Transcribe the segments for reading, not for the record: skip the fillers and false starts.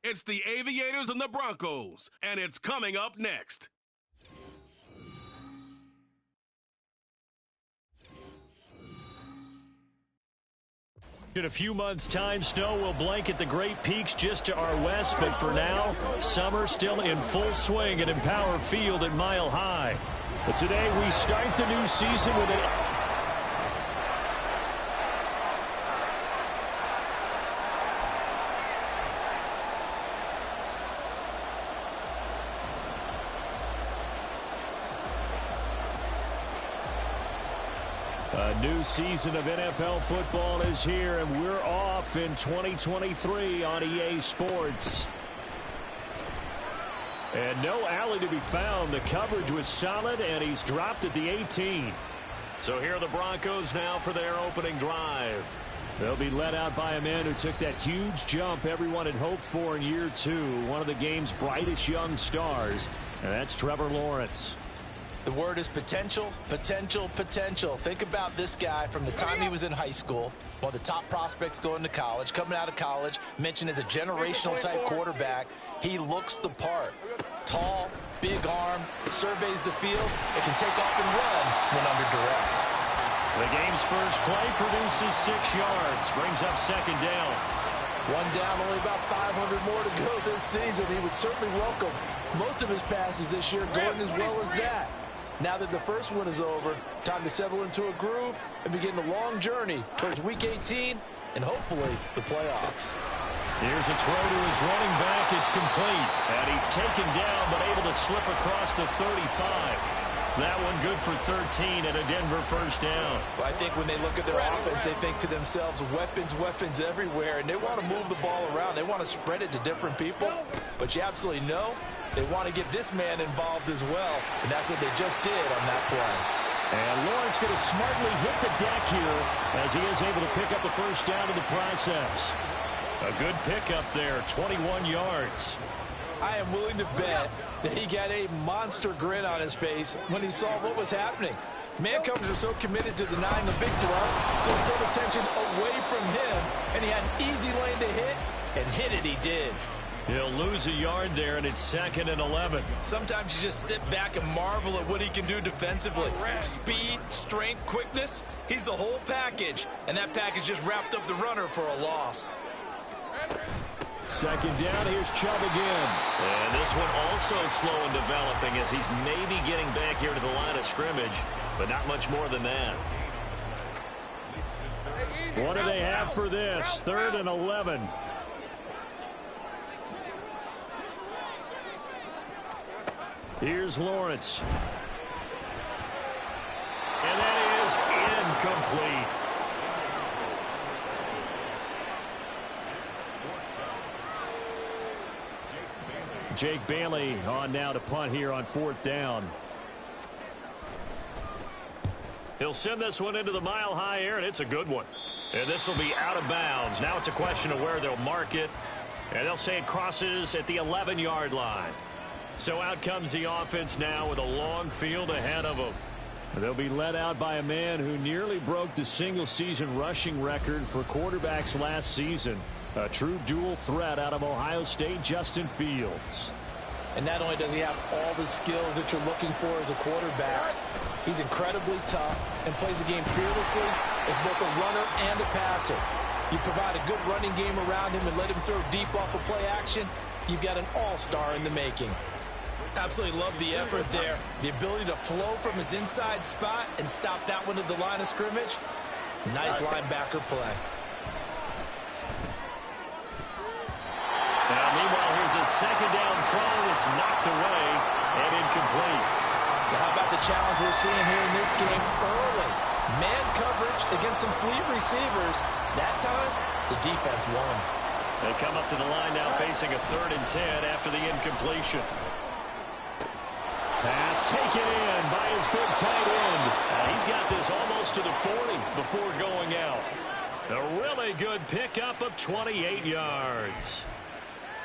It's the Aviators and the Broncos, and it's coming up next. In a few months' time, snow will blanket the Great Peaks just to our west, but for now, summer still in full swing at Empower Field at Mile High. But today, we start the new season with a new season of NFL football is here, and we're off in 2023 on EA Sports. And no alley to be found. The coverage was solid, and he's dropped at the 18. So here are the Broncos now for their opening drive. They'll be led out by a man who took that huge jump everyone had hoped for in year two, one of the game's brightest young stars, and that's Trevor Lawrence. The word is potential, potential, potential. Think about this guy from the time he was in high school, one of the top prospects going to college, coming out of college, mentioned as a generational type quarterback. He looks the part. Tall, big arm, surveys the field, and can take off and run when under duress. The game's first play produces 6 yards, brings up second down. One down, only about 500 more to go this season. He would certainly welcome most of his passes this year going as well as that. Now that the first one is over, time to settle into a groove and begin the long journey towards Week 18 and hopefully the playoffs. Here's a throw to his running back. It's complete. And he's taken down but able to slip across the 35. That one good for 13 and a Denver first down. Well, I think when they look at their offense, they think to themselves, weapons, weapons everywhere. And they want to move the ball around. They want to spread it to different people. But you absolutely know they want to get this man involved as well. And that's what they just did on that play. And Lawrence going to smartly hit the deck here as he is able to pick up the first down in the process. A good pickup there, 21 yards. I am willing to bet that he got a monster grin on his face when he saw what was happening. Man covers are so committed to denying the big throw, they pulled attention away from him, and he had an easy lane to hit, and hit it he did. He'll lose a yard there, and it's 2nd and 11. Sometimes you just sit back and marvel at what he can do defensively. Speed, strength, quickness, he's the whole package, and that package just wrapped up the runner for a loss. Second down, here's Chubb again. And this one also slow in developing as he's maybe getting back here to the line of scrimmage, but not much more than that. What do they have for this? 3rd and 11. Here's Lawrence. And that is incomplete. Jake Bailey on now to punt here on 4th down. He'll send this one into the mile-high air, and it's a good one. And this will be out of bounds. Now it's a question of where they'll mark it. And they'll say it crosses at the 11-yard line. So out comes the offense now with a long field ahead of them. They'll be led out by a man who nearly broke the single-season rushing record for quarterbacks last season. A true dual threat out of Ohio State, Justin Fields. And not only does he have all the skills that you're looking for as a quarterback, he's incredibly tough and plays the game fearlessly as both a runner and a passer. You provide a good running game around him and let him throw deep off of play action, you've got an all-star in the making. Absolutely love the effort there. The ability to flow from his inside spot and stop that one at the line of scrimmage. Nice linebacker play. Now, meanwhile, here's a second down throw that's knocked away and incomplete. Well, how about the challenge we're seeing here in this game early? Man coverage against some fleet receivers. That time, the defense won. They come up to the line now facing a 3rd and 10 after the incompletion. Pass taken in by his big tight end. He's got this almost to the 40 before going out. A really good pickup of 28 yards.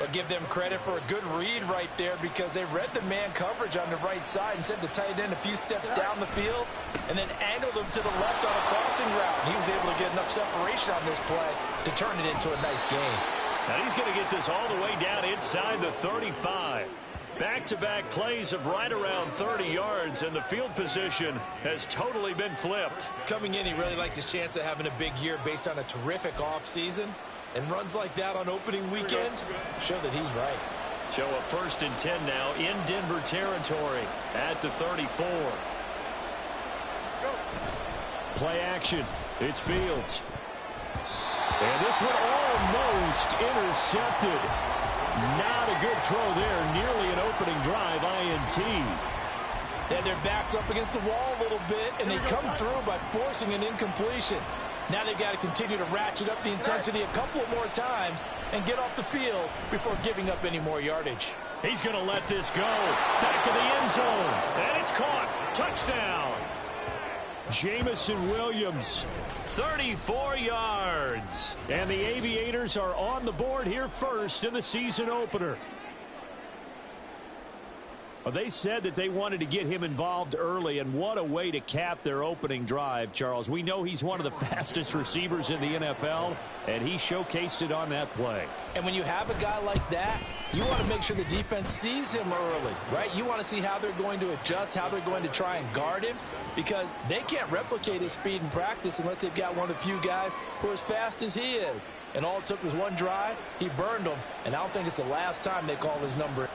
But give them credit for a good read right there because they read the man coverage on the right side and sent the tight end a few steps down the field and then angled him to the left on a crossing route. And he was able to get enough separation on this play to turn it into a nice game. And he's going to get this all the way down inside the 35. Back-to-back plays of right around 30 yards, and the field position has totally been flipped. Coming in, he really liked his chance of having a big year based on a terrific offseason. And runs like that on opening weekend show that he's right. So a 1st and 10 now in Denver territory at the 34. Play action. It's Fields. And this one almost intercepted. Not a good throw there. Nearly an opening drive INT. Yeah, their backs up against the wall a little bit, and they come through by forcing an incompletion. Now they've got to continue to ratchet up the intensity a couple of more times and get off the field before giving up any more yardage. He's going to let this go. Back of the end zone. And it's caught. Touchdown. Jamison Williams, 34 yards. And the Aviators are on the board here first in the season opener. Well, they said that they wanted to get him involved early, and what a way to cap their opening drive, Charles. We know he's one of the fastest receivers in the NFL, and he showcased it on that play. And when you have a guy like that, you want to make sure the defense sees him early, right? You want to see how they're going to adjust, how they're going to try and guard him, because they can't replicate his speed in practice unless they've got one of the few guys who are as fast as he is. And all it took was one drive. He burned them, and I don't think it's the last time they call his number.